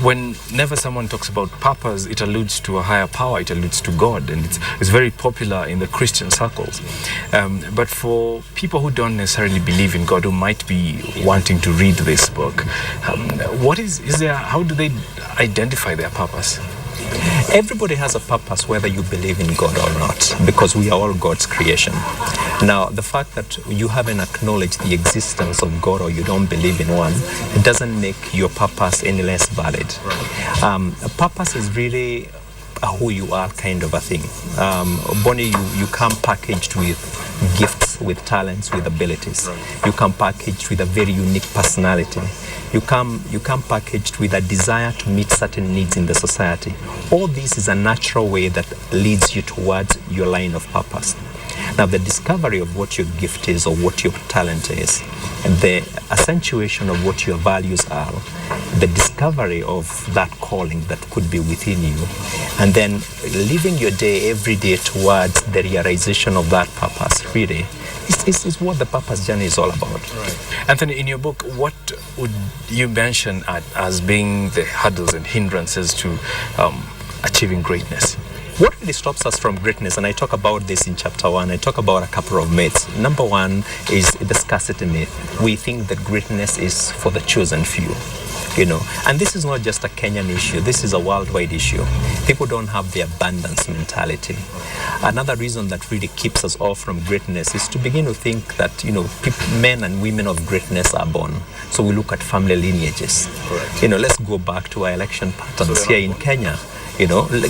whenever someone talks about purpose, it alludes to a higher power, it alludes to God, and it's very popular in the Christian circles. But for people who don't necessarily believe in God, who might be wanting to read this book, how do they identify their purpose? Everybody has a purpose, whether you believe in God or not, because we are all God's creation. Now, the fact that you haven't acknowledged the existence of God or you don't believe in one, it doesn't make your purpose any less valid. A purpose is really who you are kind of a thing. Bonnie, you come packaged with gifts, with talents, with abilities. You come packaged with a very unique personality. You come packaged with a desire to meet certain needs in the society. All this is a natural way that leads you towards your line of purpose. Now, the discovery of what your gift is or what your talent is, and the accentuation of what your values are, the discovery of that calling that could be within you, and then living your day every day towards the realization of that purpose, really, is what the purpose journey is all about. Right. Anthony, in your book, what would you mention as being the hurdles and hindrances to achieving greatness? What really stops us from greatness, and I talk about this in chapter 1, I talk about a couple of myths. Number one is the scarcity myth. We think that greatness is for the chosen few, and this is not just a Kenyan issue, this is a worldwide issue. People don't have the abundance mentality. Another reason that really keeps us off from greatness is to begin to think that, men and women of greatness are born. So we look at family lineages. Correct. Let's go back to our election patterns here in Kenya.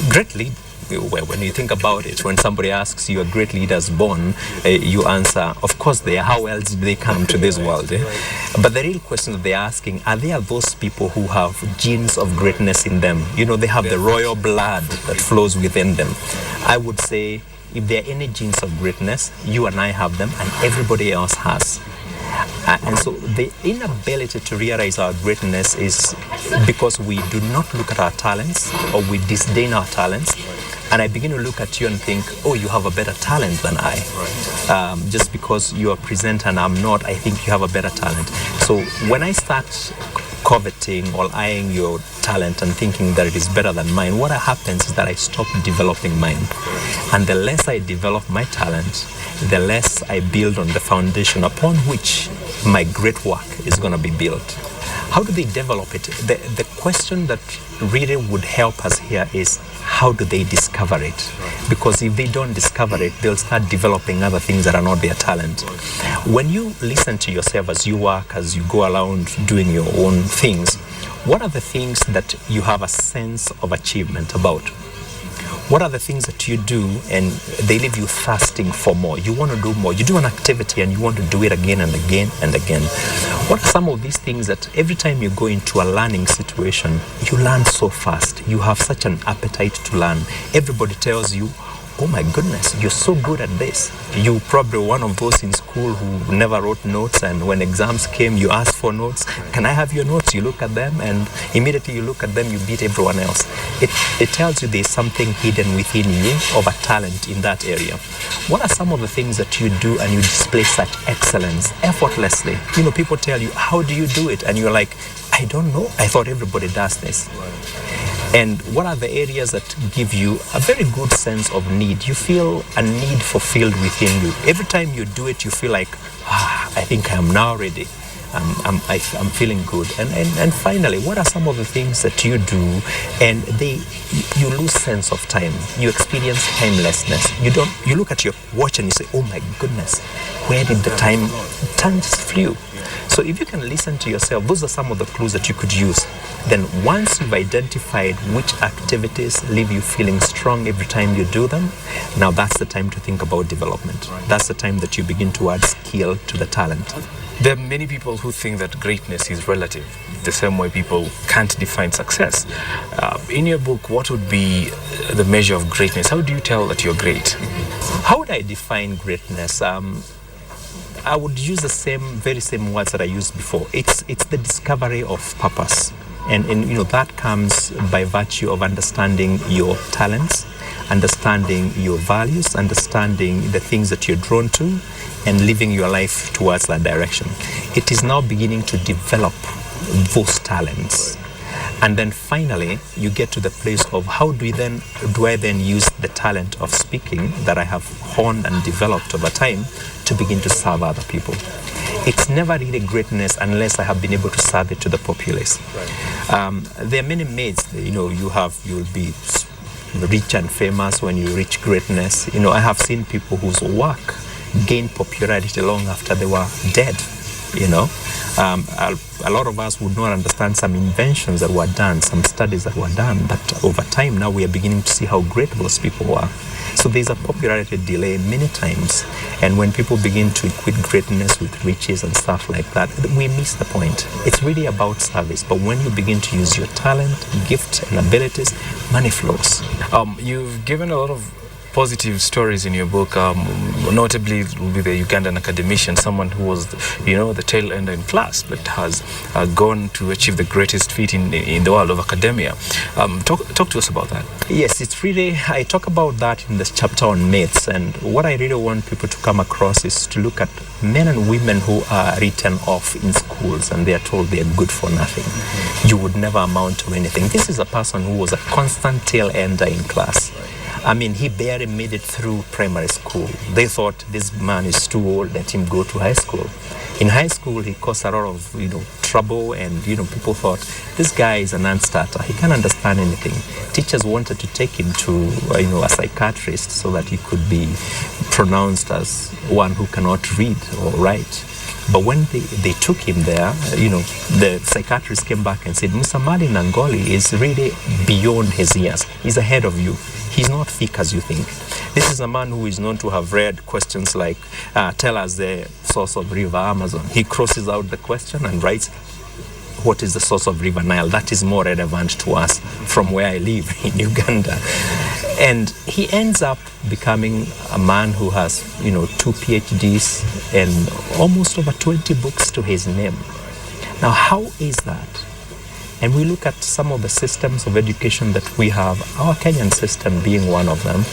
Greatly, when you think about it, when somebody asks you, a great leaders born, you answer, of course they are. How else did they come to this world? But the real question that they're asking, are there those people who have genes of greatness in them? They have the royal blood that flows within them. I would say, if there are any genes of greatness, you and I have them, and everybody else has. And so the inability to realize our greatness is because we do not look at our talents, or we disdain our talents. And I begin to look at you and think, oh, you have a better talent than I. Just because you are present and I'm not, I think you have a better talent. So when I start coveting or eyeing your talent and thinking that it is better than mine, what happens is that I stop developing mine. And the less I develop my talent, the less I build on the foundation upon which my great work is going to be built. How do they develop it? The question that really would help us here is, how do they discover it? Because if they don't discover it, they'll start developing other things that are not their talent. When you listen to yourself as you work, as you go around doing your own things, what are the things that you have a sense of achievement about? What are the things that you do and they leave you thirsting for more? You want to do more. You do an activity and you want to do it again and again and again. What are some of these things that every time you go into a learning situation, you learn so fast? You have such an appetite to learn. Everybody tells you, oh my goodness, you're so good at this. You probably were one of those in school who never wrote notes, and when exams came, you asked for notes. Can I have your notes? You look at them, and immediately you look at them, you beat everyone else. It tells you there's something hidden within you of a talent in that area. What are some of the things that you do and you display such excellence effortlessly? People tell you, how do you do it? And you're like, I don't know. I thought everybody does this. And what are the areas that give you a very good sense of need? You feel a need fulfilled within you. Every time you do it, you feel like, I think I'm now ready. I'm feeling good. And finally, what are some of the things that you do and you lose sense of time? You experience timelessness. You look at your watch and you say, oh my goodness, where did the time just flew? So if you can listen to yourself, those are some of the clues that you could use. Then once you've identified which activities leave you feeling strong every time you do them, now that's the time to think about development. That's the time that you begin to add skill to the talent. There are many people who think that greatness is relative, the same way people can't define success. In your book, what would be the measure of greatness? How do you tell that you're great? How would I define greatness? I would use the very same words that I used before. It's the discovery of purpose. And that comes by virtue of understanding your talents, understanding your values, understanding the things that you're drawn to, and living your life towards that direction. It is now beginning to develop those talents. And then finally, you get to the place of how do I then use the talent of speaking that I have honed and developed over time to begin to serve other people. It's never really greatness unless I have been able to serve it to the populace. Right. There are many myths. You'll be rich and famous when you reach greatness. I have seen people whose work gained popularity long after they were dead. A lot of us would not understand some inventions that were done, some studies that were done, but over time now we are beginning to see how great those people were. So there's a popularity delay many times, and when people begin to equate greatness with riches and stuff like that, we miss the point. It's really about service, but when you begin to use your talent, gift, and abilities, money flows. You've given a lot of positive stories in your book. Notably, it will be the Ugandan academician, someone who was, the tail ender in class, but has gone to achieve the greatest feat in the world of academia. Talk to us about that. Yes, it's really, I talk about that in this chapter on myths, and what I really want people to come across is to look at men and women who are written off in schools and they are told they are good for nothing. You would never amount to anything. This is a person who was a constant tail ender in class. He barely made it through primary school. They thought this man is too old, let him go to high school. In high school, he caused a lot of, trouble, and, people thought, this guy is a non-starter. He can't understand anything. Teachers wanted to take him to, a psychiatrist so that he could be pronounced as one who cannot read or write. But when they took him there, the psychiatrist came back and said, Musamali Nangoli is really beyond his years. He's ahead of you. He's not thick as you think. This is a man who is known to have read questions like, tell us the source of River Amazon. He crosses out the question and writes, what is the source of River Nile? That is more relevant to us from where I live in Uganda. And he ends up becoming a man who has, 2 PhDs and almost over 20 books to his name. Now, how is that? And we look at some of the systems of education that we have, our Kenyan system being one of them,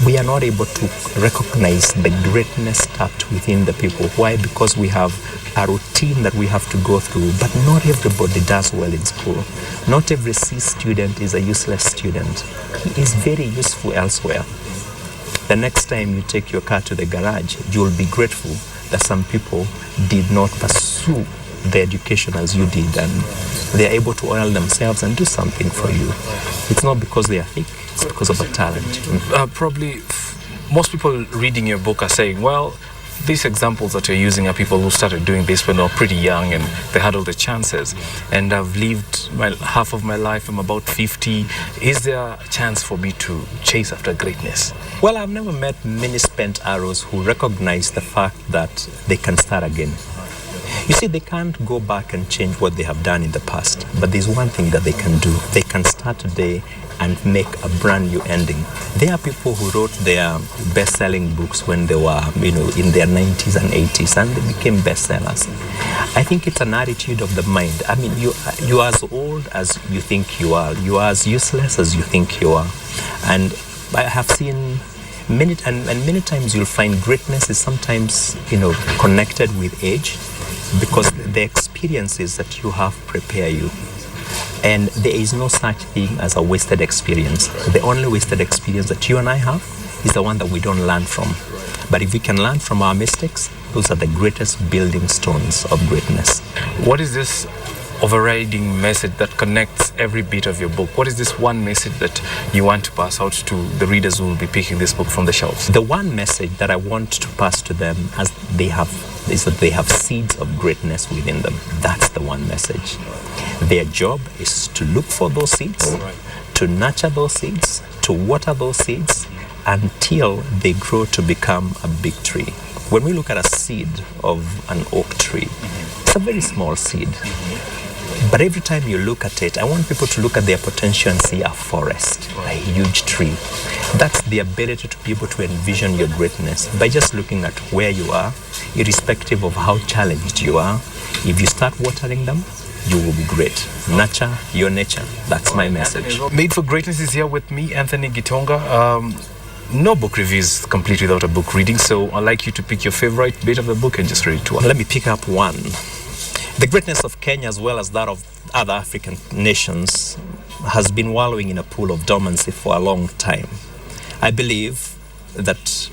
we are not able to recognize the greatness tapped within the people. Why? Because we have a routine that we have to go through, but not everybody does well in school. Not every C student is a useless student. He is very useful elsewhere. The next time you take your car to the garage, you will be grateful that some people did not pursue the education as you did, and they are able to oil themselves and do something for you. It's not because they are thick, it's because of a talent. Probably most people reading your book are saying, well, these examples that you're using are people who started doing this when they were pretty young and they had all the chances. And I've lived half of my life, I'm about 50. Is there a chance for me to chase after greatness? Well, I've never met many spent arrows who recognize the fact that they can start again. You see, they can't go back and change what they have done in the past, but there's one thing that they can do. They can start today and make a brand new ending. There are people who wrote their best-selling books when they were, in their 90s and 80s, and they became bestsellers. I think it's an attitude of the mind. You are as old as you think you are. You are as useless as you think you are. And I have seen many times you'll find greatness is sometimes, connected with age, because the experiences that you have prepare you. And there is no such thing as a wasted experience. The only wasted experience that you and I have is the one that we don't learn from. But if we can learn from our mistakes, those are the greatest building stones of greatness. What is this overriding message that connects every bit of your book? What is this one message that you want to pass out to the readers who will be picking this book from the shelves? The one message that I want to pass to them is that they have seeds of greatness within them. That's the one message. Their job is to look for those seeds, to nurture those seeds, to water those seeds until they grow to become a big tree. When we look at a seed of an oak tree, it's a very small seed. But every time you look at it, I want people to look at their potential and see a forest, a huge tree. That's the ability to be able to envision your greatness by just looking at where you are, irrespective of how challenged you are. If you start watering them, you will be great. Nurture your nature. That's my message. Made for Greatness is here with me, Anthony Gitonga. No book review is complete without a book reading, so I'd like you to pick your favorite bit of the book and just read it to us. Let me pick up one. The greatness of Kenya, as well as that of other African nations, has been wallowing in a pool of dormancy for a long time. I believe that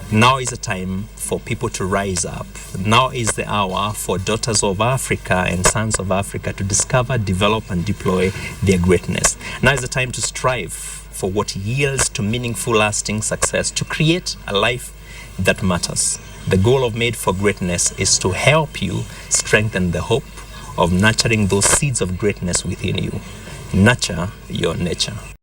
now is the time for people to rise up. Now is the hour for daughters of Africa and sons of Africa to discover, develop, and deploy their greatness. Now is the time to strive for what yields to meaningful, lasting success, to create a life that matters. The goal of Made for Greatness is to help you strengthen the hope of nurturing those seeds of greatness within you. Nurture your nature.